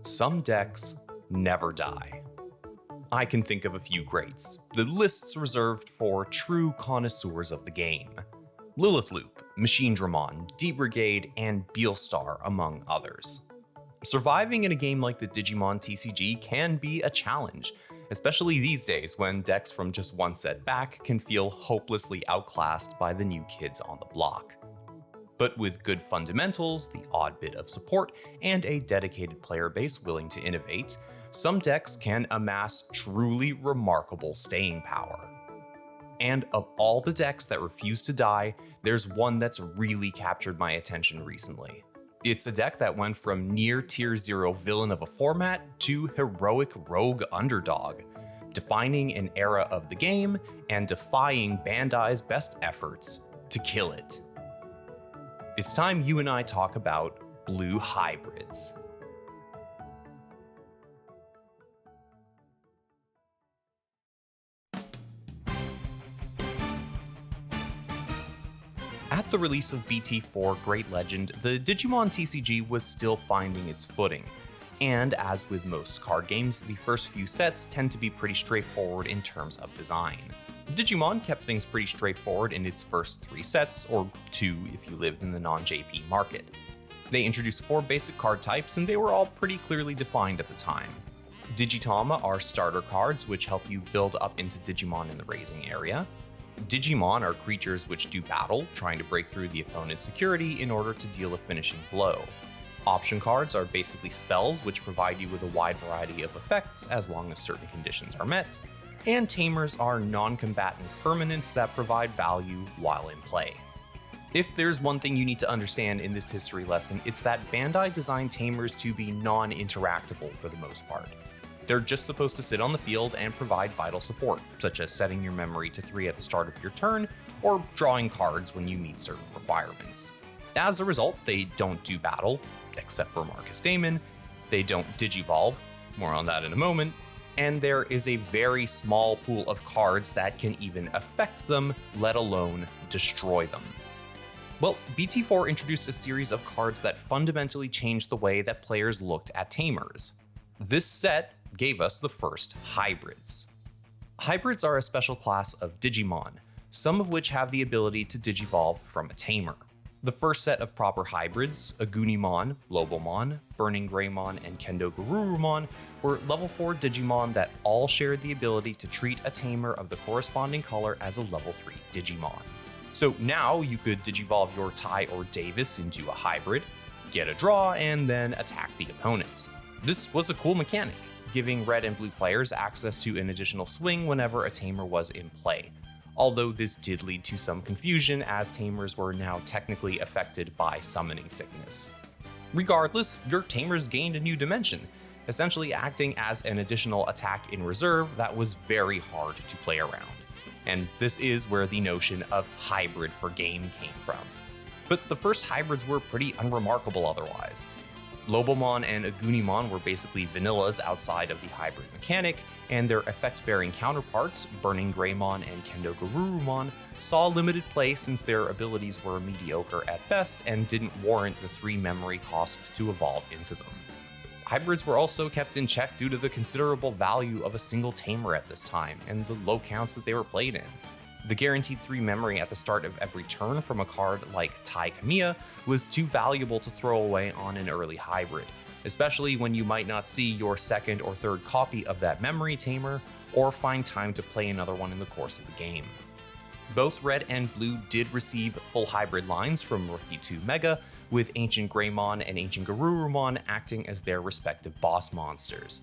Some decks never die. I can think of a few greats, the list's reserved for true connoisseurs of the game. Lilith Loop, Machine Dramon, D-Brigade, and Beelstar, among others. Surviving in a game like the Digimon TCG can be a challenge, especially these days when decks from just one set back can feel hopelessly outclassed by the new kids on the block. But with good fundamentals, the odd bit of support, and a dedicated player base willing to innovate, some decks can amass truly remarkable staying power. And of all the decks that refuse to die, there's one that's really captured my attention recently. It's a deck that went from near tier 0 villain of a format to heroic rogue underdog, defining an era of the game and defying Bandai's best efforts to kill it. It's time you and I talk about blue hybrids. At the release of BT4 Great Legend, the Digimon TCG was still finding its footing. And as with most card games, the first few sets tend to be pretty straightforward in terms of design. Digimon kept things pretty straightforward in its first 3 sets, or 2 if you lived in the non-JP market. They introduced 4 basic card types, and they were all pretty clearly defined at the time. Digitama are starter cards which help you build up into Digimon in the raising area. Digimon are creatures which do battle, trying to break through the opponent's security in order to deal a finishing blow. Option cards are basically spells which provide you with a wide variety of effects as long as certain conditions are met. And Tamers are non-combatant permanents that provide value while in play. If there's one thing you need to understand in this history lesson, it's that Bandai designed Tamers to be non-interactable for the most part. They're just supposed to sit on the field and provide vital support, such as setting your memory to 3 at the start of your turn, or drawing cards when you meet certain requirements. As a result, they don't do battle, except for Marcus Damon, they don't digivolve, more on that in a moment, and there is a very small pool of cards that can even affect them, let alone destroy them. Well, BT4 introduced a series of cards that fundamentally changed the way that players looked at Tamers. This set gave us the first hybrids. Hybrids are a special class of Digimon, some of which have the ability to digivolve from a Tamer. The first set of proper hybrids, Agunimon, Lobomon, Burning Greymon, and Kendo Garurumon, were level 4 Digimon that all shared the ability to treat a Tamer of the corresponding color as a level 3 Digimon. So now you could digivolve your Tai or Davis into a hybrid, get a draw, and then attack the opponent. This was a cool mechanic, giving red and blue players access to an additional swing whenever a Tamer was in play. Although this did lead to some confusion as Tamers were now technically affected by summoning sickness. Regardless, your Tamers gained a new dimension, essentially acting as an additional attack in reserve that was very hard to play around. And this is where the notion of hybrid for game came from. But the first hybrids were pretty unremarkable otherwise. Lobomon and Agunimon were basically vanillas outside of the hybrid mechanic, and their effect-bearing counterparts, Burning Greymon and Kendo Garurumon, saw limited play since their abilities were mediocre at best and didn't warrant the 3 memory costs to evolve into them. Hybrids were also kept in check due to the considerable value of a single Tamer at this time, and the low counts that they were played in. The guaranteed 3 memory at the start of every turn from a card like Tai Kamiya was too valuable to throw away on an early hybrid, especially when you might not see your second or third copy of that memory Tamer, or find time to play another one in the course of the game. Both Red and Blue did receive full hybrid lines from Rookie 2 Mega, with Ancient Greymon and Ancient Garurumon acting as their respective boss monsters.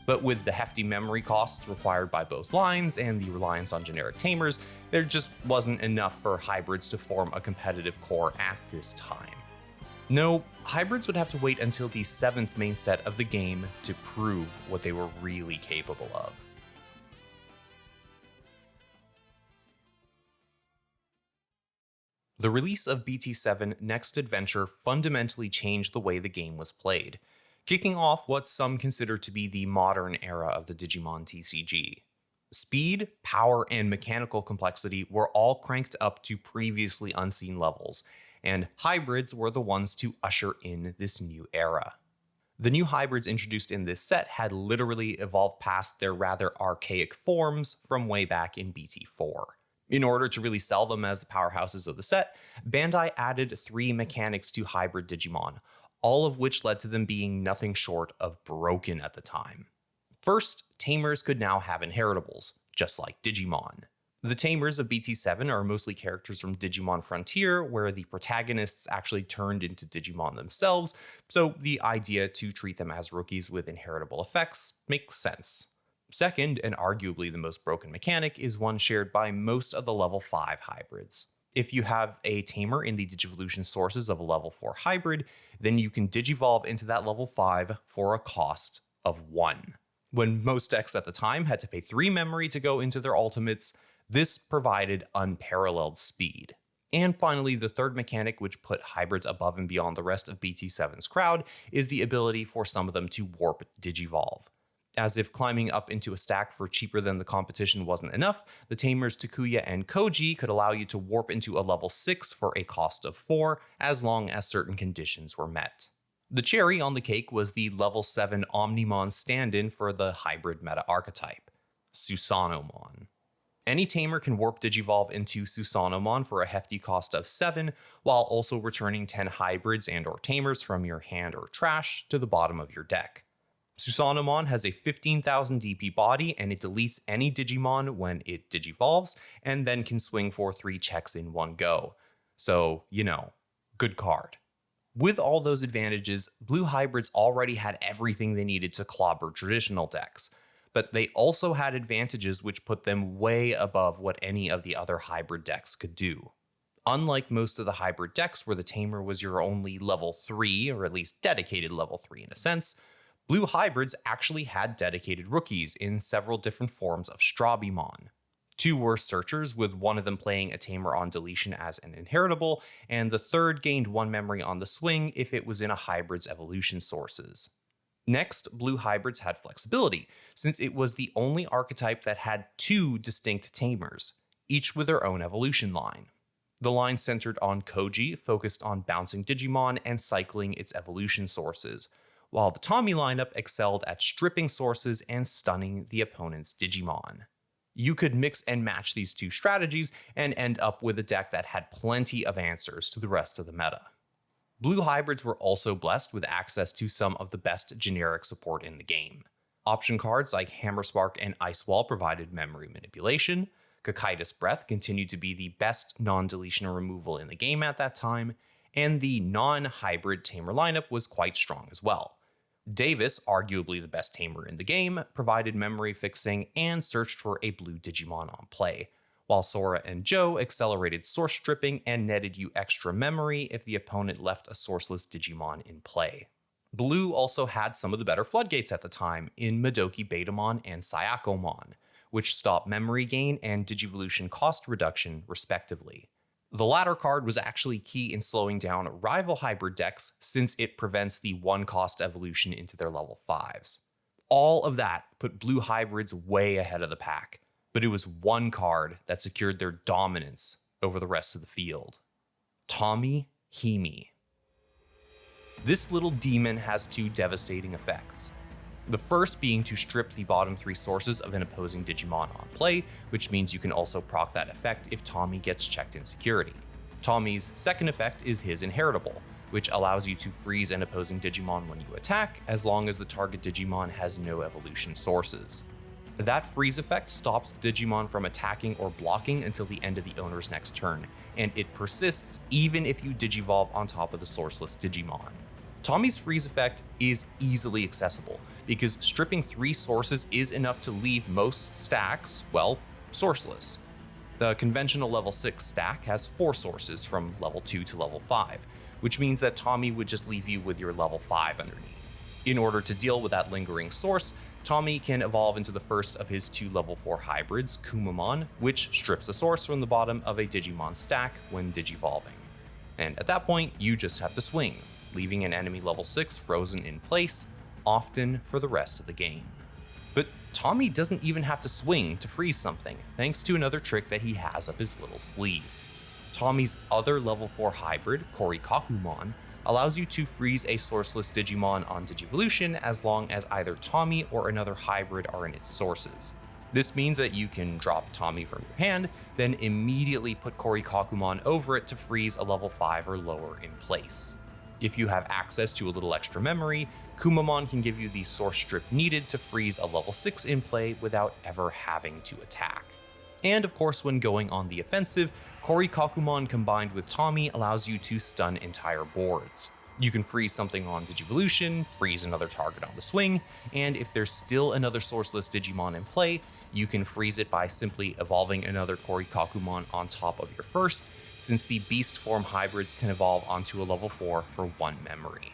But with the hefty memory costs required by both lines and the reliance on generic Tamers, there just wasn't enough for hybrids to form a competitive core at this time. No, hybrids would have to wait until the 7th main set of the game to prove what they were really capable of. The release of BT7 Next Adventure fundamentally changed the way the game was played, kicking off what some consider to be the modern era of the Digimon TCG. Speed, power, and mechanical complexity were all cranked up to previously unseen levels, and hybrids were the ones to usher in this new era. The new hybrids introduced in this set had literally evolved past their rather archaic forms from way back in BT4. In order to really sell them as the powerhouses of the set, Bandai added 3 mechanics to hybrid Digimon, all of which led to them being nothing short of broken at the time. First, tamers could now have inheritables, just like Digimon. The tamers of BT7 are mostly characters from Digimon Frontier, where the protagonists actually turned into Digimon themselves, so the idea to treat them as rookies with inheritable effects makes sense. Second, and arguably the most broken mechanic, is one shared by most of the level 5 hybrids. If you have a tamer in the Digivolution sources of a level 4 hybrid, then you can Digivolve into that level 5 for a cost of 1. When most decks at the time had to pay 3 memory to go into their ultimates, this provided unparalleled speed. And finally, the third mechanic which put hybrids above and beyond the rest of BT7's crowd is the ability for some of them to warp Digivolve. As if climbing up into a stack for cheaper than the competition wasn't enough, the tamers Takuya and Koji could allow you to warp into a level 6 for a cost of 4, as long as certain conditions were met. The cherry on the cake was the level 7 Omnimon stand-in for the hybrid meta archetype, Susanomon. Any tamer can warp Digivolve into Susanomon for a hefty cost of 7, while also returning 10 hybrids and/or tamers from your hand or trash to the bottom of your deck. Susanomon has a 15,000 DP body, and it deletes any Digimon when it Digivolves, and then can swing for 3 checks in one go. So, good card. With all those advantages, blue hybrids already had everything they needed to clobber traditional decks, but they also had advantages which put them way above what any of the other hybrid decks could do. Unlike most of the hybrid decks where the tamer was your only level 3, or at least dedicated level 3 in a sense, blue hybrids actually had dedicated rookies in several different forms of Strabimon. 2 were searchers, with one of them playing a tamer on deletion as an inheritable, and the third gained 1 memory on the swing if it was in a hybrid's evolution sources. Next, blue hybrids had flexibility, since it was the only archetype that had 2 distinct tamers, each with their own evolution line. The line centered on Koji, focused on bouncing Digimon and cycling its evolution sources, while the Tommy lineup excelled at stripping sources and stunning the opponent's Digimon. You could mix and match these 2 strategies and end up with a deck that had plenty of answers to the rest of the meta. Blue hybrids were also blessed with access to some of the best generic support in the game. Option cards like Hammerspark and Icewall provided memory manipulation, Cocytus Breath continued to be the best non-deletion removal in the game at that time, and the non-hybrid tamer lineup was quite strong as well. Davis, arguably the best tamer in the game, provided memory fixing and searched for a blue Digimon on play, while Sora and Joe accelerated source stripping and netted you extra memory if the opponent left a sourceless Digimon in play. Blue also had some of the better floodgates at the time in Madoki Betamon and Syakomon, which stopped memory gain and Digivolution cost reduction respectively. The latter card was actually key in slowing down rival hybrid decks since it prevents the 1-cost evolution into their level 5s. All of that put blue hybrids way ahead of the pack, but it was one card that secured their dominance over the rest of the field. Tommy Himi. This little demon has 2 devastating effects. The first being to strip the bottom 3 sources of an opposing Digimon on play, which means you can also proc that effect if Tommy gets checked in security. Tommy's second effect is his inheritable, which allows you to freeze an opposing Digimon when you attack, as long as the target Digimon has no evolution sources. That freeze effect stops the Digimon from attacking or blocking until the end of the owner's next turn, and it persists even if you Digivolve on top of the sourceless Digimon. Tommy's freeze effect is easily accessible, because stripping 3 sources is enough to leave most stacks, sourceless. The conventional level 6 stack has 4 sources from level 2 to level 5, which means that Tommy would just leave you with your level 5 underneath. In order to deal with that lingering source, Tommy can evolve into the first of his 2 level 4 hybrids, Kumamon, which strips a source from the bottom of a Digimon stack when Digivolving. And at that point, you just have to swing, leaving an enemy level 6 frozen in place, often for the rest of the game. But Tommy doesn't even have to swing to freeze something, thanks to another trick that he has up his little sleeve. Tommy's other level 4 hybrid, Korikakumon, allows you to freeze a sourceless Digimon on Digivolution as long as either Tommy or another hybrid are in its sources. This means that you can drop Tommy from your hand, then immediately put Korikakumon over it to freeze a level 5 or lower in place. If you have access to a little extra memory, Kumamon can give you the source strip needed to freeze a level 6 in play without ever having to attack. And of course, when going on the offensive, Korikakumon combined with Tommy allows you to stun entire boards. You can freeze something on Digivolution, freeze another target on the swing, and if there's still another sourceless Digimon in play, you can freeze it by simply evolving another Korikakumon on top of your first, since the beast form hybrids can evolve onto a level 4 for 1 memory.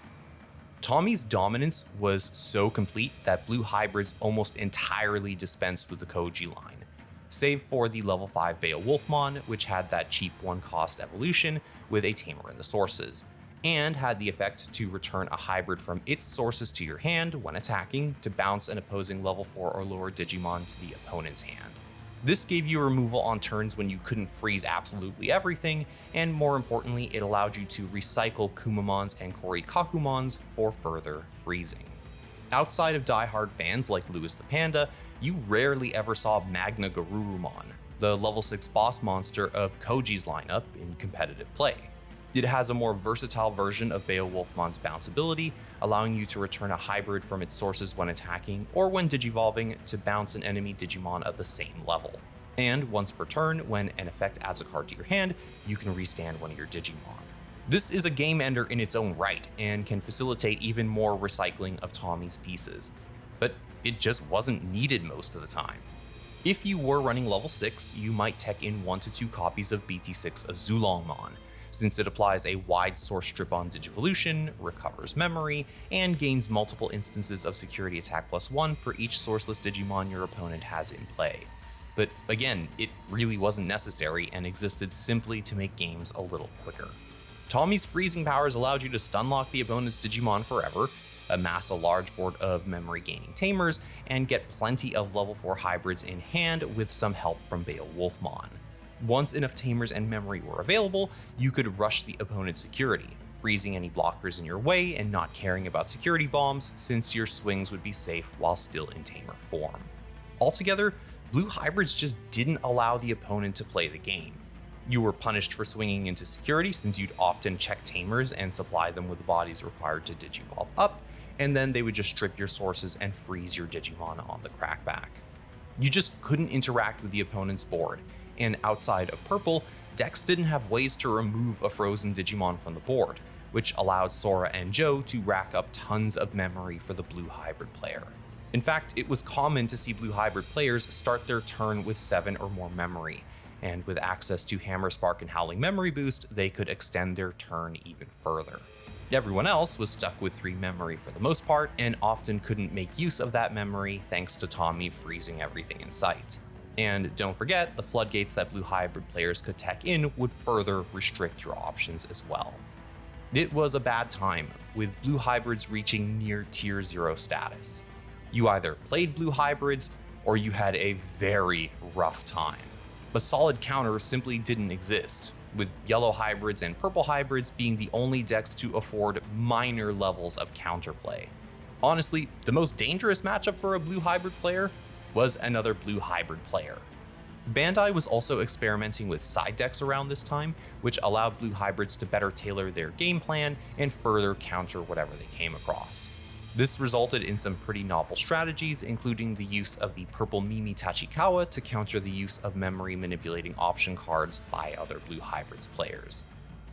Tommy's dominance was so complete that blue hybrids almost entirely dispensed with the Koji line, save for the level 5 Beowulfmon, which had that cheap 1 cost evolution with a tamer in the sources, and had the effect to return a hybrid from its sources to your hand when attacking to bounce an opposing level 4 or lower Digimon to the opponent's hand. This gave you removal on turns when you couldn't freeze absolutely everything, and more importantly, it allowed you to recycle Kumamons and Korikakumons for further freezing. Outside of diehard fans like Lewis the Panda, you rarely ever saw Magna Garurumon, the level 6 boss monster of Koji's lineup, in competitive play. It has a more versatile version of Beowulfmon's bounce ability, allowing you to return a hybrid from its sources when attacking or when digivolving to bounce an enemy Digimon of the same level. And once per turn, when an effect adds a card to your hand, you can restand one of your Digimon. This is a game ender in its own right and can facilitate even more recycling of Tommy's pieces, but it just wasn't needed most of the time. If you were running level 6, you might tech in 1 to 2 copies of BT6 Azulongmon, since it applies a wide source strip on Digivolution, recovers memory, and gains multiple instances of security attack +1 for each sourceless Digimon your opponent has in play. But again, it really wasn't necessary and existed simply to make games a little quicker. Tommy's freezing powers allowed you to stunlock the opponent's Digimon forever, amass a large board of memory gaining tamers, and get plenty of level 4 hybrids in hand with some help from Beowulfmon. Once enough tamers and memory were available, you could rush the opponent's security, freezing any blockers in your way and not caring about security bombs, since your swings would be safe while still in tamer form. Altogether, blue hybrids just didn't allow the opponent to play the game. You were punished for swinging into security, since you'd often check tamers and supply them with the bodies required to digivolve up, and then they would just strip your sources and freeze your Digimon on the crackback. You just couldn't interact with the opponent's board, and outside of purple, decks didn't have ways to remove a frozen Digimon from the board, which allowed Sora and Joe to rack up tons of memory for the blue hybrid player. In fact, it was common to see blue hybrid players start their turn with 7 or more memory, and with access to Hammer Spark and Howling Memory Boost, they could extend their turn even further. Everyone else was stuck with 3 memory for the most part, and often couldn't make use of that memory thanks to Tommy freezing everything in sight. And don't forget, the floodgates that blue hybrid players could tech in would further restrict your options as well. It was a bad time, with blue hybrids reaching near tier 0 status. You either played blue hybrids, or you had a very rough time. A solid counter simply didn't exist, with yellow hybrids and purple hybrids being the only decks to afford minor levels of counterplay. Honestly, the most dangerous matchup for a blue hybrid player was another blue hybrid player. Bandai was also experimenting with side decks around this time, which allowed blue hybrids to better tailor their game plan and further counter whatever they came across. This resulted in some pretty novel strategies, including the use of the purple Mimi Tachikawa to counter the use of memory manipulating option cards by other blue hybrids players.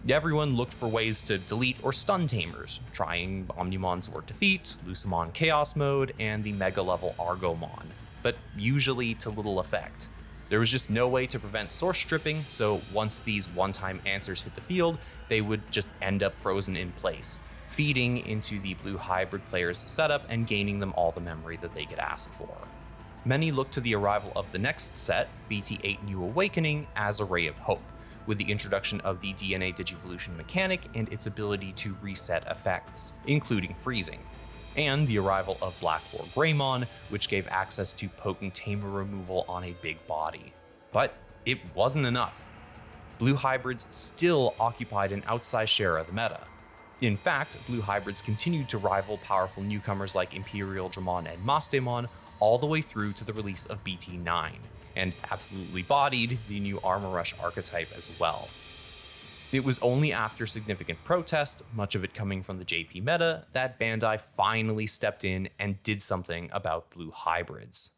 Everyone looked for ways to delete or stun tamers, trying Omnimon Sword Defeat, Lucimon Chaos Mode, and the Mega level Argomon, but usually to little effect. There was just no way to prevent source stripping, so once these one-time answers hit the field, they would just end up frozen in place, feeding into the blue hybrid player's setup and gaining them all the memory that they could ask for. Many looked to the arrival of the next set, BT8 New Awakening, as a ray of hope, with the introduction of the DNA Digivolution mechanic and its ability to reset effects, including freezing, and the arrival of Black War Greymon, which gave access to potent tamer removal on a big body. But it wasn't enough. Blue hybrids still occupied an outsized share of the meta. In fact, blue hybrids continued to rival powerful newcomers like Imperial Dramon and Mastemon all the way through to the release of BT9, and absolutely bodied the new Armor Rush archetype as well. It was only after significant protest, much of it coming from the JP meta, that Bandai finally stepped in and did something about blue hybrids.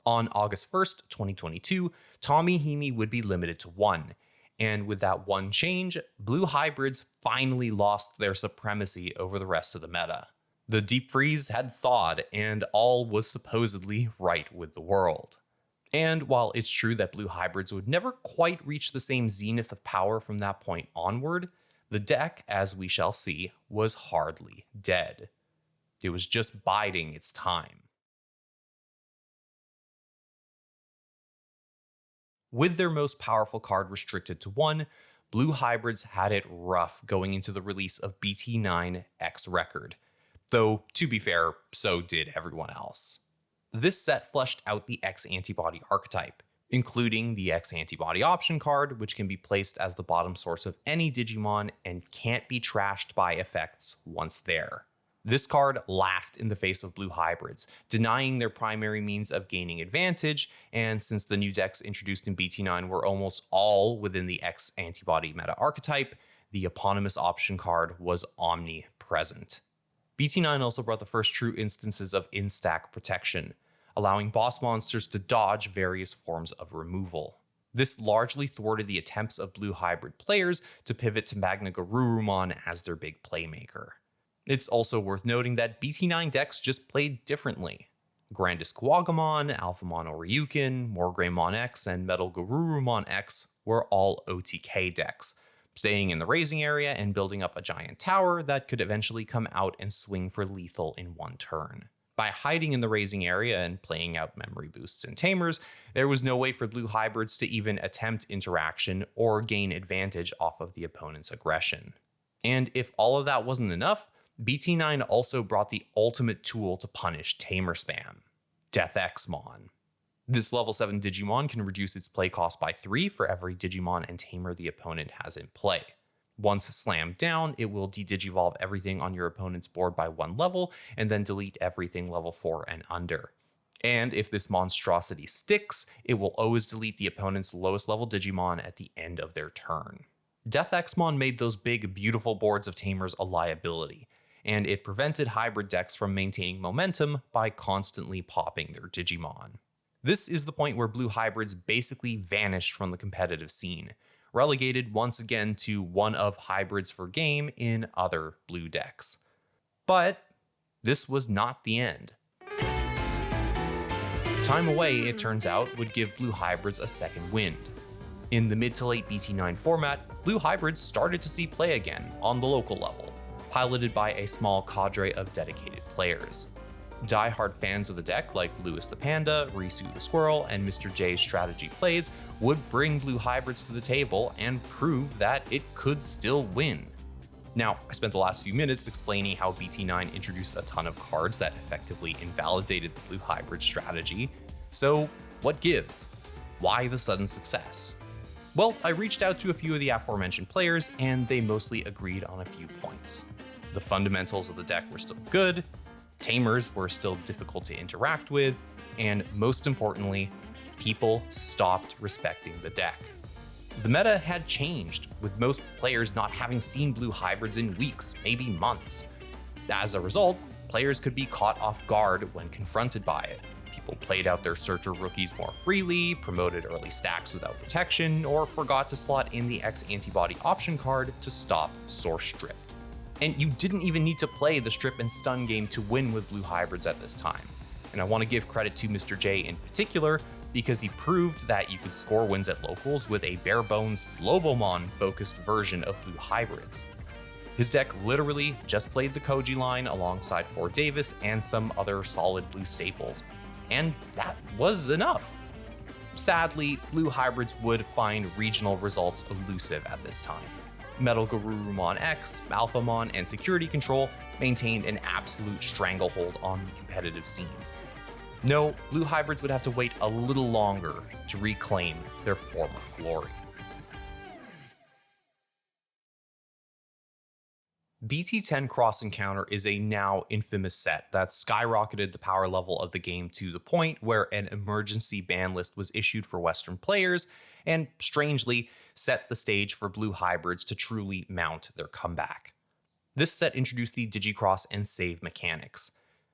On August 1st, 2022, Tommy Himi would be limited to 1, and with that one change, blue hybrids finally lost their supremacy over the rest of the meta. The deep freeze had thawed, and all was supposedly right with the world. And while it's true that blue hybrids would never quite reach the same zenith of power from that point onward, the deck, as we shall see, was hardly dead. It was just biding its time. With their most powerful card restricted to 1, blue hybrids had it rough going into the release of BT9 X Record. Though, to be fair, so did everyone else. This set fleshed out the X Antibody archetype, including the X Antibody option card, which can be placed as the bottom source of any Digimon and can't be trashed by effects once there. This card laughed in the face of blue hybrids, denying their primary means of gaining advantage, and since the new decks introduced in BT9 were almost all within the X Antibody meta archetype, the eponymous option card was omnipresent. BT9 also brought the first true instances of in-stack protection, allowing boss monsters to dodge various forms of removal. This largely thwarted the attempts of blue hybrid players to pivot to Magna Garurumon as their big playmaker. It's also worth noting that BT9 decks just played differently. Grandis Kuwagamon, Alphamon Oryukin, Morgreymon X, and Metal Garurumon X were all OTK decks, staying in the raising area and building up a giant tower that could eventually come out and swing for lethal in one turn. By hiding in the raising area and playing out memory boosts and tamers, there was no way for blue hybrids to even attempt interaction or gain advantage off of the opponent's aggression. And if all of that wasn't enough, BT9 also brought the ultimate tool to punish tamer spam: Death Xmon. This level 7 Digimon can reduce its play cost by 3 for every Digimon and Tamer the opponent has in play. Once slammed down, it will de-digivolve everything on your opponent's board by 1 level, and then delete everything level 4 and under. And if this monstrosity sticks, it will always delete the opponent's lowest level Digimon at the end of their turn. Death Xmon made those big, beautiful boards of Tamers a liability, and it prevented hybrid decks from maintaining momentum by constantly popping their Digimon. This is the point where blue hybrids basically vanished from the competitive scene, relegated once again to one of hybrids for game in other blue decks. But this was not the end. Time away, it turns out, would give blue hybrids a second wind. In the mid to late BT9 format, blue hybrids started to see play again on the local level, piloted by a small cadre of dedicated players. Die-hard fans of the deck like Lewis the Panda, Risu the Squirrel, and Mr. J's strategy plays would bring blue hybrids to the table and prove that it could still win. Now, I spent the last few minutes explaining how BT9 introduced a ton of cards that effectively invalidated the blue hybrid strategy. So, what gives? Why the sudden success? Well, I reached out to a few of the aforementioned players, and they mostly agreed on a few points. The fundamentals of the deck were still good, Tamers were still difficult to interact with, and most importantly, people stopped respecting the deck. The meta had changed, with most players not having seen blue hybrids in weeks, maybe months. As a result, players could be caught off guard when confronted by it. People played out their Searcher rookies more freely, promoted early stacks without protection, or forgot to slot in the X Antibody option card to stop Source Strip. And you didn't even need to play the strip and stun game to win with blue hybrids at this time. And I want to give credit to Mr. J in particular, because he proved that you could score wins at locals with a bare-bones Lobomon-focused version of blue hybrids. His deck literally just played the Koji line alongside Ford Davis and some other solid blue staples, and that was enough. Sadly, blue hybrids would find regional results elusive at this time. Metal Garurumon X, Alphamon, and Security Control maintained an absolute stranglehold on the competitive scene. No, blue hybrids would have to wait a little longer to reclaim their former glory. BT10 Cross Encounter is a now infamous set that skyrocketed the power level of the game to the point where an emergency ban list was issued for Western players, and strangely set the stage for blue hybrids to truly mount their comeback. This set introduced the Digicross and save mechanics.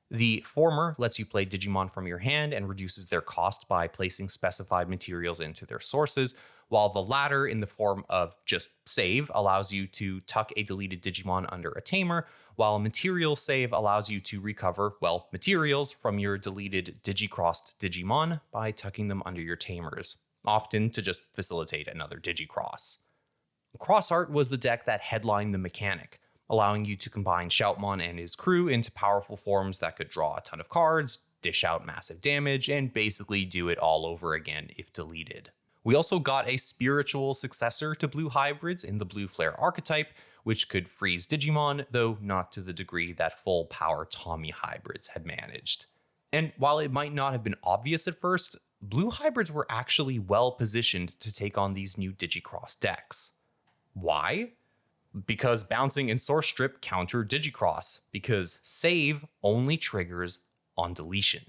The former lets you play Digimon from your hand and reduces their cost by placing specified materials into their sources, while the latter, in the form of just save, allows you to tuck a deleted Digimon under a tamer, while material save allows you to recover, well, materials from your deleted Digicrossed Digimon by tucking them under your tamers, often to just facilitate another Digicross. Cross Art was the deck that headlined the mechanic, allowing you to combine Shoutmon and his crew into powerful forms that could draw a ton of cards, dish out massive damage, and basically do it all over again if deleted. We also got a spiritual successor to blue hybrids in the blue flare archetype, which could freeze Digimon, though not to the degree that full power Tommy hybrids had managed. And while it might not have been obvious at first, blue hybrids were actually well positioned to take on these new Digicross decks. Why? Because bouncing and source strip counter Digicross, because save only triggers on deletion.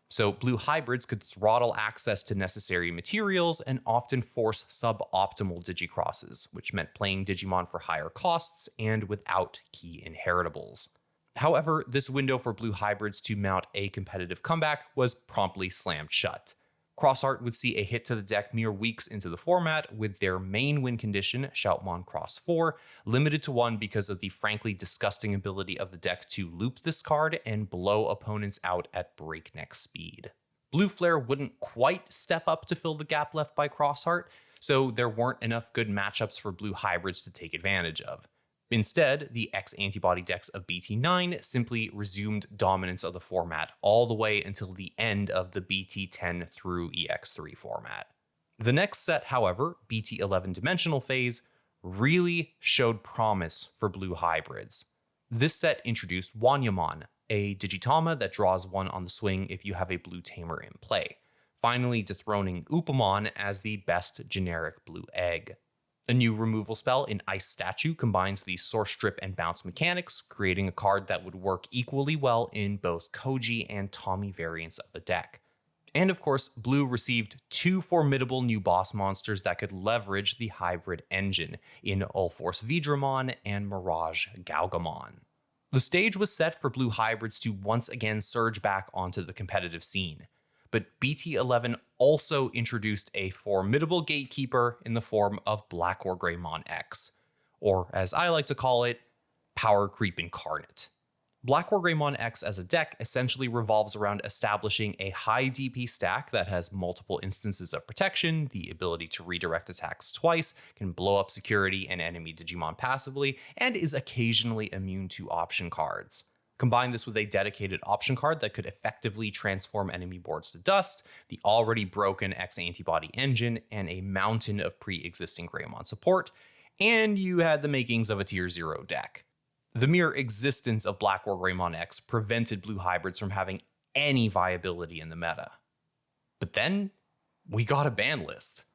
So blue hybrids could throttle access to necessary materials and often force suboptimal Digicrosses, which meant playing Digimon for higher costs and without key inheritables. However, this window for blue hybrids to mount a competitive comeback was promptly slammed shut. Cross Art would see a hit to the deck mere weeks into the format, with their main win condition, Shoutmon Cross 4, limited to 1 because of the frankly disgusting ability of the deck to loop this card and blow opponents out at breakneck speed. Blue Flare wouldn't quite step up to fill the gap left by Cross Art, so there weren't enough good matchups for blue hybrids to take advantage of. Instead, the X-antibody decks of BT9 simply resumed dominance of the format all the way until the end of the BT10 through EX3 format. The next set, however, BT11 Dimensional Phase, really showed promise for blue hybrids. This set introduced Wanyamon, a Digitama that draws 1 on the swing if you have a blue tamer in play, finally dethroning Upamon as the best generic blue egg. A new removal spell in Ice Statue combines the Source Strip and Bounce mechanics, creating a card that would work equally well in both Koji and Tommy variants of the deck. And of course, Blue received 2 formidable new boss monsters that could leverage the hybrid engine in Ulforce Vidramon and Mirage Gaugamon. The stage was set for blue hybrids to once again surge back onto the competitive scene. But BT11 also introduced a formidable gatekeeper in the form of Black or Greymon X, or as I like to call it, Power Creep Incarnate. Black or Greymon X as a deck essentially revolves around establishing a high DP stack that has multiple instances of protection, the ability to redirect attacks twice, can blow up security and enemy Digimon passively, and is occasionally immune to option cards. Combine this with a dedicated option card that could effectively transform enemy boards to dust, the already broken X-Antibody engine, and a mountain of pre-existing Greymon support, and you had the makings of a tier 0 deck. The mere existence of Black or Greymon X prevented blue hybrids from having any viability in the meta. But then, we got a ban list.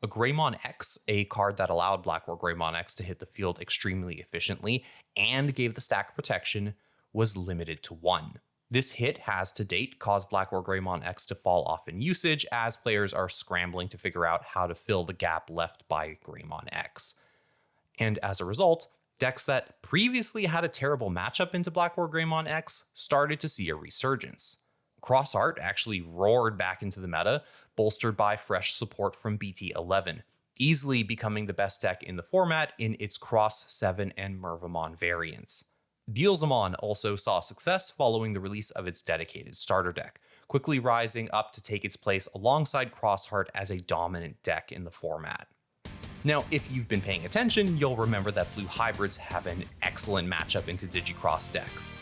A Greymon X, a card that allowed Black or Greymon X to hit the field extremely efficiently and gave the stack protection, was limited to 1. This hit has to date caused Black or Greymon X to fall off in usage as players are scrambling to figure out how to fill the gap left by Greymon X. And as a result, decks that previously had a terrible matchup into Black or Greymon X started to see a resurgence. Cross Art actually roared back into the meta, bolstered by fresh support from BT11, easily becoming the best deck in the format in its Cross 7 and Mervamon variants. Beelzemon also saw success following the release of its dedicated starter deck, quickly rising up to take its place alongside Crossheart as a dominant deck in the format. Now, if you've been paying attention, you'll remember that blue hybrids have an excellent matchup into Digicross decks.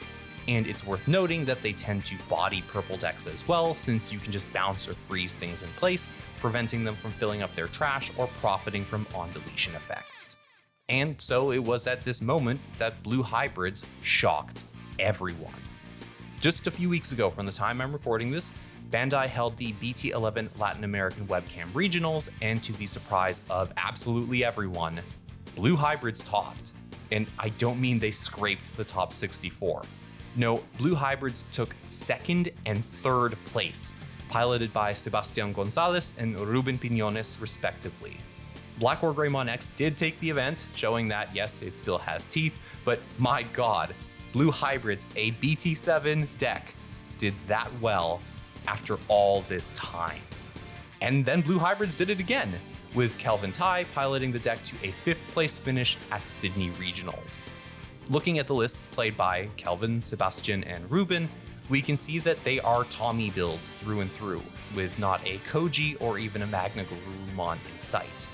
And it's worth noting that they tend to body purple decks as well, since you can just bounce or freeze things in place, preventing them from filling up their trash or profiting from on-deletion effects. And so it was at this moment that blue hybrids shocked everyone. Just a few weeks ago from the time I'm recording this, Bandai held the BT11 Latin American Webcam Regionals, and to the surprise of absolutely everyone, blue hybrids topped. And I don't mean they scraped the top 64. No, Blue Hybrids took 2nd and 3rd place, piloted by Sebastian Gonzalez and Ruben Piñones respectively. Black War Greymon X did take the event, showing that yes, it still has teeth, but my god, Blue Hybrids, a BT7 deck, did that well after all this time. And then Blue Hybrids did it again, with Kelvin Tai piloting the deck to a 5th place finish at Sydney Regionals. Looking at the lists played by Kelvin, Sebastian, and Ruben, we can see that they are Tommy builds through and through, with not a Koji or even a Magna Garurumon in sight.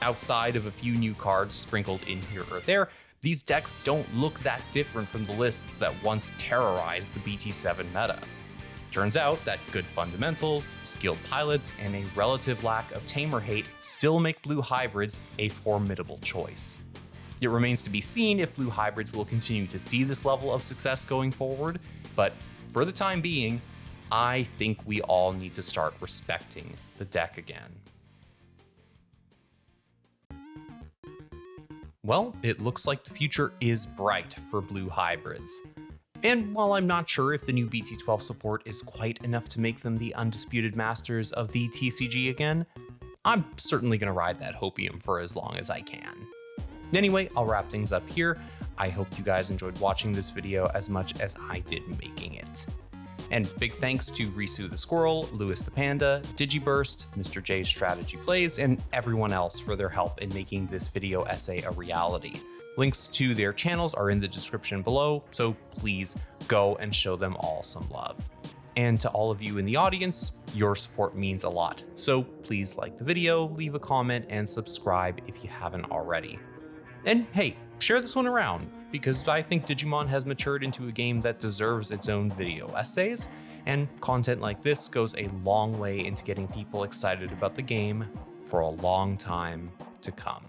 Outside of a few new cards sprinkled in here or there, these decks don't look that different from the lists that once terrorized the BT7 meta. Turns out that good fundamentals, skilled pilots, and a relative lack of tamer hate still make Blue Hybrids a formidable choice. It remains to be seen if Blue Hybrids will continue to see this level of success going forward, but for the time being, I think we all need to start respecting the deck again. Well, it looks like the future is bright for Blue Hybrids. And while I'm not sure if the new BT12 support is quite enough to make them the undisputed masters of the TCG again, I'm certainly going to ride that hopium for as long as I can. Anyway, I'll wrap things up here. I hope you guys enjoyed watching this video as much as I did making it. And big thanks to Risu the Squirrel, Lewis the Panda, Digiburst, Mr. J's Strategy Plays, and everyone else for their help in making this video essay a reality. Links to their channels are in the description below, so please go and show them all some love. And to all of you in the audience, your support means a lot. So please like the video, leave a comment, and subscribe if you haven't already. And hey, share this one around, because I think Digimon has matured into a game that deserves its own video essays, and content like this goes a long way into getting people excited about the game for a long time to come.